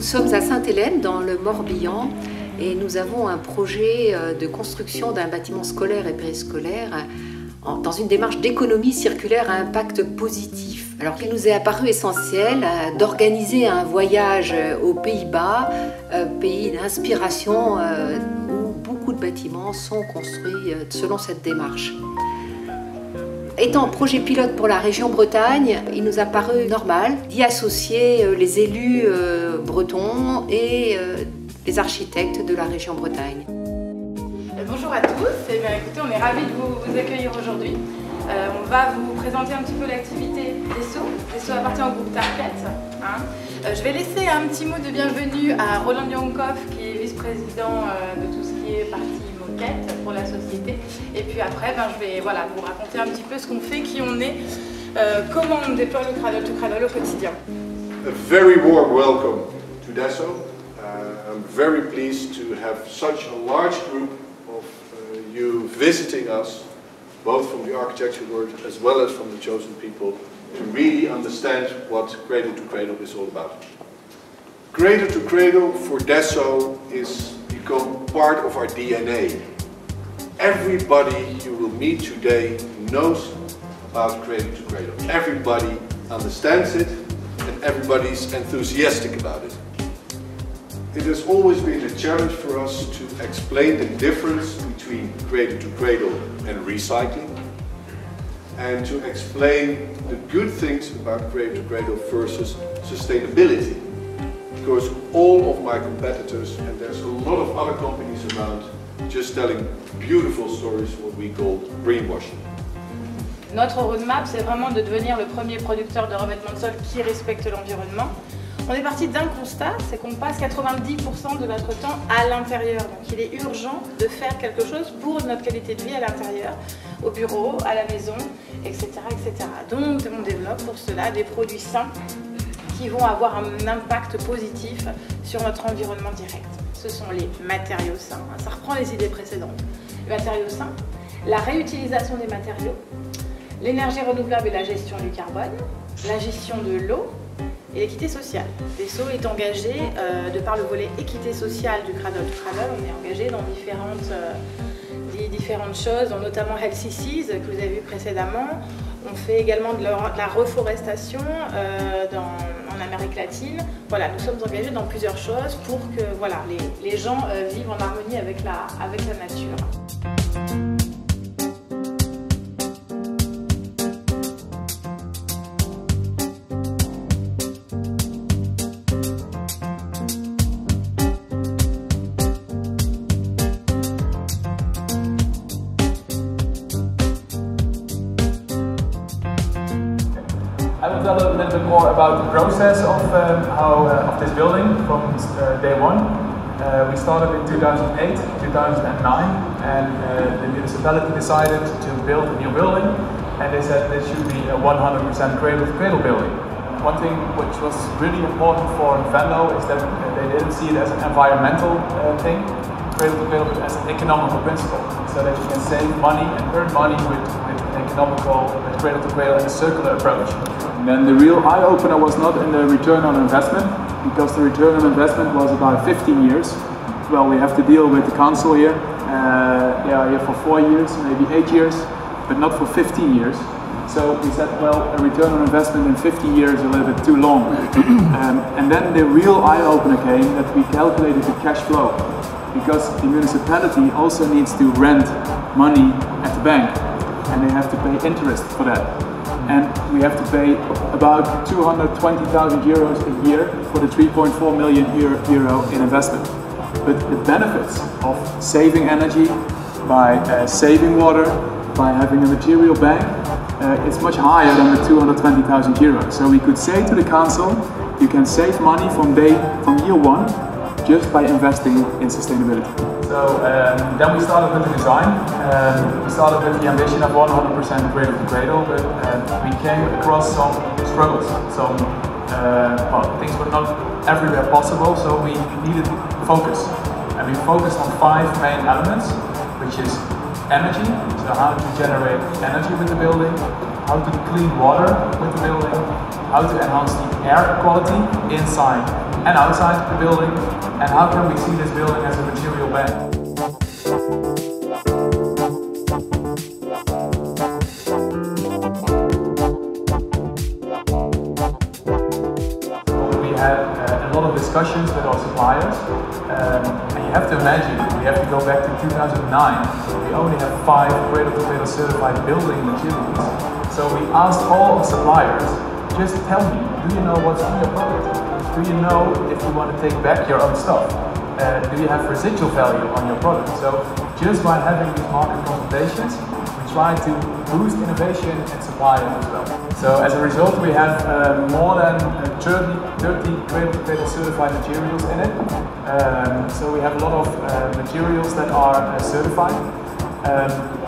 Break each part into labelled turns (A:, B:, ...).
A: Nous sommes à Sainte-Hélène, dans le Morbihan, et nous avons un projet de construction d'un bâtiment scolaire et périscolaire dans une démarche d'économie circulaire à impact positif. Alors qu'il nous est apparu essentiel d'organiser un voyage aux Pays-Bas, pays d'inspiration où beaucoup de bâtiments sont construits selon cette démarche. Étant projet pilote pour la région Bretagne, il nous a paru normal d'y associer les élus bretons et les architectes de la région Bretagne.
B: Bonjour à tous, écoutez, on est ravis de vous accueillir aujourd'hui. On va vous présenter un petit peu l'activité Desso. Desso appartient au groupe Target. Je vais laisser un petit mot de bienvenue à Roland Younghoff, qui est vice-président de tout ce qui est partie moquettes pour la société. Et puis après, je vais vous raconter un petit peu ce qu'on fait, qui on est, comment on déploie le Cradle to Cradle au quotidien.
C: A very warm welcome to Desso. I'm very pleased to have such a large group of you visiting us, both from the architecture world as well as from the chosen people, to really understand what Cradle to Cradle is all about. Cradle to Cradle for Desso is become part of our DNA. Everybody you will meet today knows about Cradle to Cradle. Everybody understands it and everybody's enthusiastic about it. It has always been a challenge for us to explain the difference between Cradle to Cradle and recycling, and to explain the good things about Cradle to Cradle versus sustainability. Because all of my competitors, and there's a lot of other companies around, just telling beautiful stories, what we call greenwashing.
B: Notre roadmap, c'est vraiment de devenir le premier producteur de revêtement de sol qui respecte l'environnement. On est parti d'un constat, c'est qu'on passe 90% de notre temps à l'intérieur. Donc il est urgent de faire quelque chose pour notre qualité de vie à l'intérieur, au bureau, à la maison, etc., etc. Donc on développe pour cela des produits sains qui vont avoir un impact positif sur notre environnement direct. Ce sont les matériaux sains, ça reprend les idées précédentes. Les matériaux sains, la réutilisation des matériaux, l'énergie renouvelable et la gestion du carbone, la gestion de l'eau, et l'équité sociale. Desso est engagé, de par le volet équité sociale du Cradle to Cradle, on est engagé dans différentes choses, dont notamment Healthy Seas, que vous avez vu précédemment. On fait également de la reforestation en Amérique latine. Voilà, nous sommes engagés dans plusieurs choses pour que les gens vivent en harmonie avec la nature.
D: I will tell a little bit more about the process of this building from day one. We started in 2008, 2009, and the municipality decided to build a new building, and they said this should be a 100% cradle-to-cradle building. One thing which was really important for Venlo is that they didn't see it as an environmental thing, cradle-to-cradle, but as an economical principle, so that you can save money and earn money with economical, with cradle-to-cradle and a circular approach. And then the real eye-opener was not in the return on investment, because the return on investment was about 15 years. Well, we have to deal with the council here. They are here for 4 years, maybe 8 years, but not for 15 years. So we said, well, a return on investment in 50 years is a little bit too long. And then the real eye-opener came that we calculated the cash flow, because the municipality also needs to rent money at the bank, and they have to pay interest for that. And we have to pay about 220,000 euros a year for the 3.4 million euro in investment. But the benefits of saving energy, by saving water, by having a material bank, it's much higher than the 220,000 euros. So we could say to the council, you can save money from year one, just by investing in sustainability. So then we started with the design. We started with the ambition of 100% cradle to cradle, but we came across some struggles. Things were not everywhere possible, so we needed focus. And we focused on 5 main elements, which is energy, so how to generate energy with the building, how to clean water with the building, how to enhance the air quality inside and outside the building, and how can we see this building as a material bank. We had a lot of discussions with our suppliers, and you have to imagine, we have to go back to 2009, we only have 5 cradle-to-cradle certified building materials. So we asked all our suppliers, just tell me, do you know what's in your product? Do you know if you want to take back your own stuff? Do you have residual value on your product? So just by having these market consultations, we try to boost innovation and supply as well. So as a result, we have more than 30 cradle-to-cradle certified materials in it. So we have a lot of materials that are certified.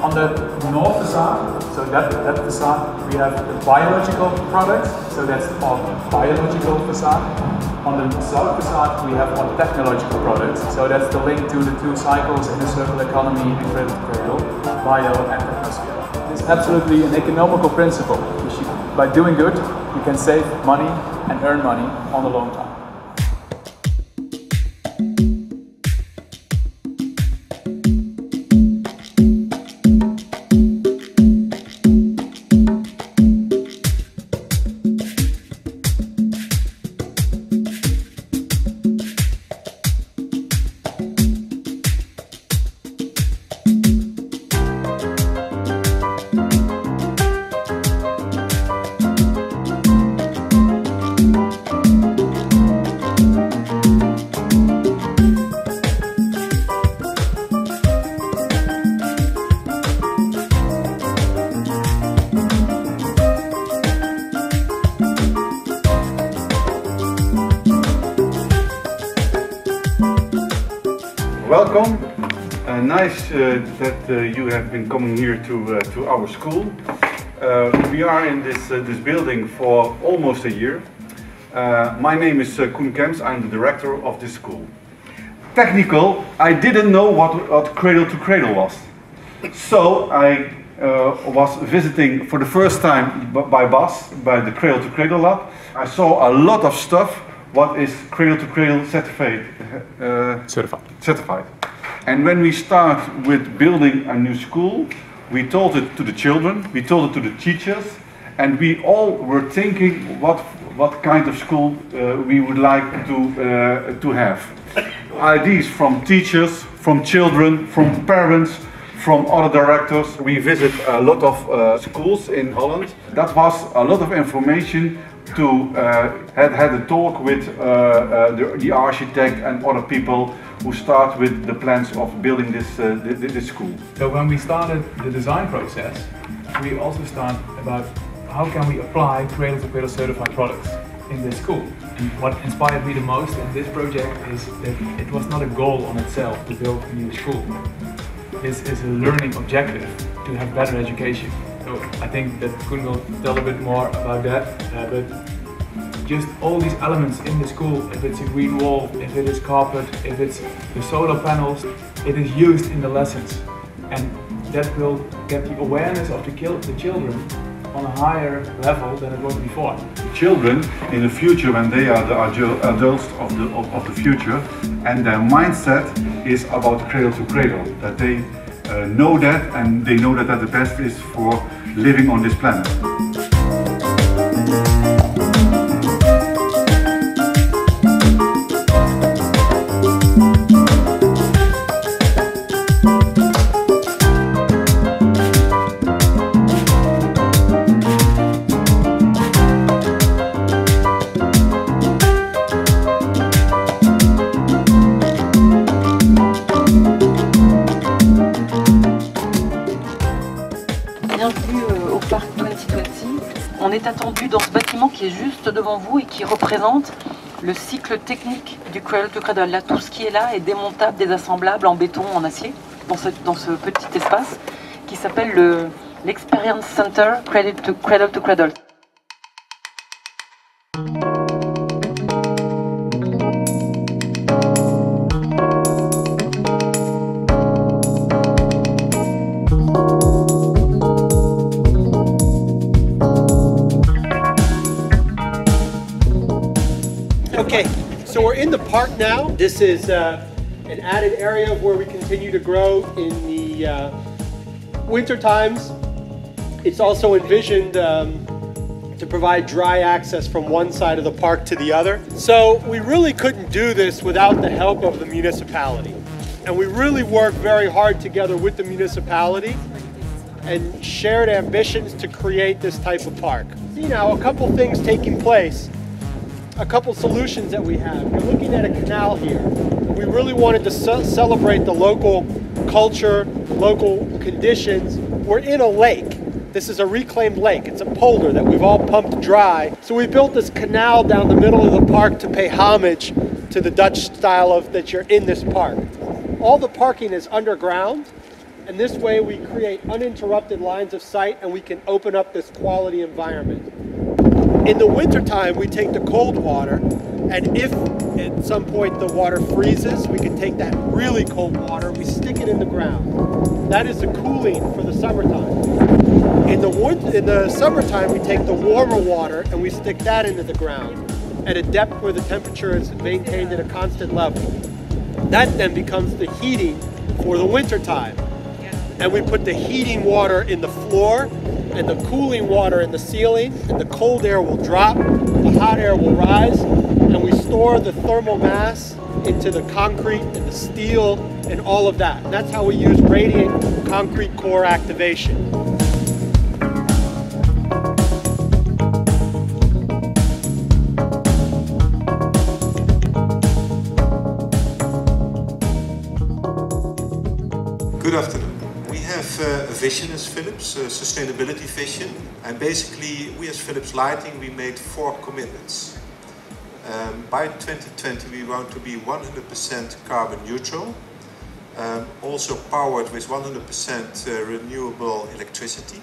D: On the north facade, so that facade, we have the biological products, so that's our biological facade. On the south facade, we have our technological products, so that's the link to the 2 cycles in the circular economy, the cradle to cradle, bio and technoscale. It's absolutely an economical principle. By doing good, you can save money and earn money on the long term.
E: Welcome. Nice that you have been coming here to our school. We are in this building for almost a year. My name is Koen Kemps. I'm the director of this school. Technical, I didn't know what cradle to cradle was. So I was visiting for the first time by bus, by the Cradle to Cradle lab. I saw a lot of stuff. What is Cradle to Cradle certified? Certified. And when we start with building a new school, we told it to the children, we told it to the teachers, and we all were thinking what kind of school we would like to have. Ideas from teachers, from children, from parents, from other directors. We visit a lot of schools in Holland. That was a lot of information to had a talk with the architect and other people who start with the plans of building this school.
D: So when we started the design process, we also started about how can we apply cradle-to-cradle certified products in this school. And what inspired me the most in this project is that it was not a goal on itself to build a new school. This is a learning objective to have better education. So I think that Koen will tell a bit more about that, but just all these elements in the school, if it's a green wall, if it is carpet, if it's the solar panels, it is used in the lessons. And that will get the awareness of the children on a higher level than it was before.
E: Children in the future, when they are the adults of the future, and their mindset is about cradle to cradle, that they know that, and they know that the best is for living on this planet.
A: Bienvenue au parc 2020. On est attendu dans ce bâtiment qui est juste devant vous et qui représente le cycle technique du Cradle to Cradle. Là, tout ce qui est là est démontable, désassemblable en béton, en acier, dans ce petit espace qui s'appelle l'Experience Center Cradle to Cradle.
F: Okay, so we're in the park now. This is an added area where we continue to grow in the winter times. It's also envisioned to provide dry access from one side of the park to the other. So we really couldn't do this without the help of the municipality. And we really worked very hard together with the municipality and shared ambitions to create this type of park. See now a couple things taking place, a couple solutions that we have. You're looking at a canal here. We really wanted to celebrate the local culture, local conditions. We're in a lake. This is a reclaimed lake. It's a polder that we've all pumped dry. So we built this canal down the middle of the park to pay homage to the Dutch style of that you're in this park. All the parking is underground, and this way we create uninterrupted lines of sight and we can open up this quality environment. In the wintertime, we take the cold water, and if at some point the water freezes, we can take that really cold water, we stick it in the ground. That is the cooling for the summertime. In the summertime, we take the warmer water and we stick that into the ground at a depth where the temperature is maintained at a constant level. That then becomes the heating for the wintertime. And we put the heating water in the floor and the cooling water in the ceiling, and the cold air will drop, the hot air will rise, and we store the thermal mass into the concrete and the steel and all of that. And that's how we use radiant concrete core activation.
G: Good afternoon. We have a vision as Philips, a sustainability vision, and basically we as Philips Lighting, we made 4 commitments. By 2020 we want to be 100% carbon neutral, also powered with 100% renewable electricity,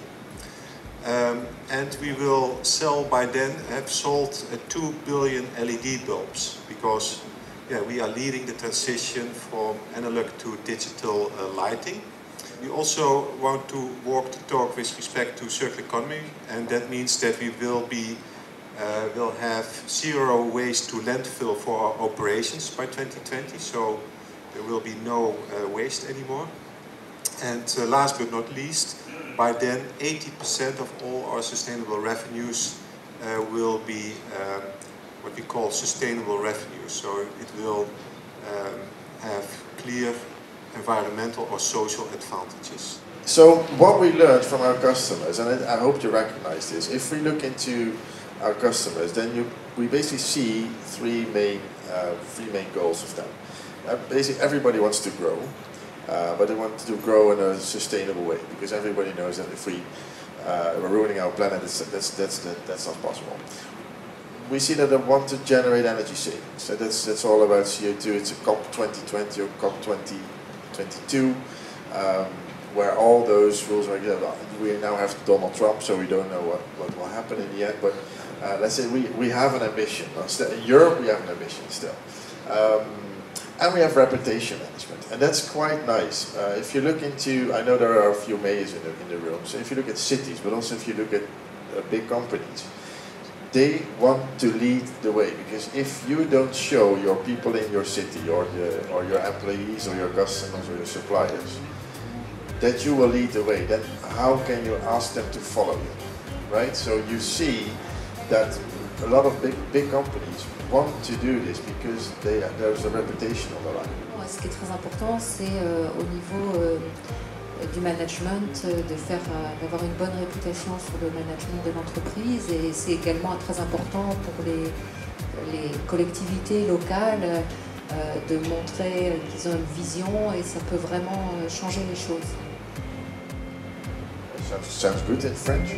G: and we will sell by then, have sold 2 billion LED bulbs, because we are leading the transition from analog to digital lighting. We also want to walk the talk with respect to circular economy, and that means that we will have 0 waste to landfill for our operations by 2020, so there will be no waste anymore. And last but not least, by then 80% of all our sustainable revenues will be what we call sustainable revenues, so it will have clear environmental or social advantages.
H: So what we learned from our customers, and I hope you recognize this, if we look into our customers, then we basically see three main goals of them. Basically everybody wants to grow, but they want to grow in a sustainable way, because everybody knows that if we're ruining our planet, that's not possible. We see that they want to generate energy savings, so that's all about CO2. It's a COP 2020 or COP 2022, where all those rules are regulated. We now have Donald Trump, so we don't know what will happen in the end, but let's say we have an ambition. In Europe we have an ambition still. And we have reputation management, and that's quite nice. If you look into, I know there are a few mayors in the room, so if you look at cities, but also if you look at big companies, they want to lead the way, because if you don't show your people in your city or your employees or your customers or your suppliers that you will lead the way, then how can you ask them to follow you, right? So you see that a lot of big companies want to do this because there's a reputation on the line.
A: Ce qui est très important, c'est au niveau du management, d'avoir une bonne réputation sur le management de l'entreprise, et c'est également très important pour les collectivités locales de montrer qu'ils ont une vision, et ça peut vraiment changer les choses.
H: Sounds good in French.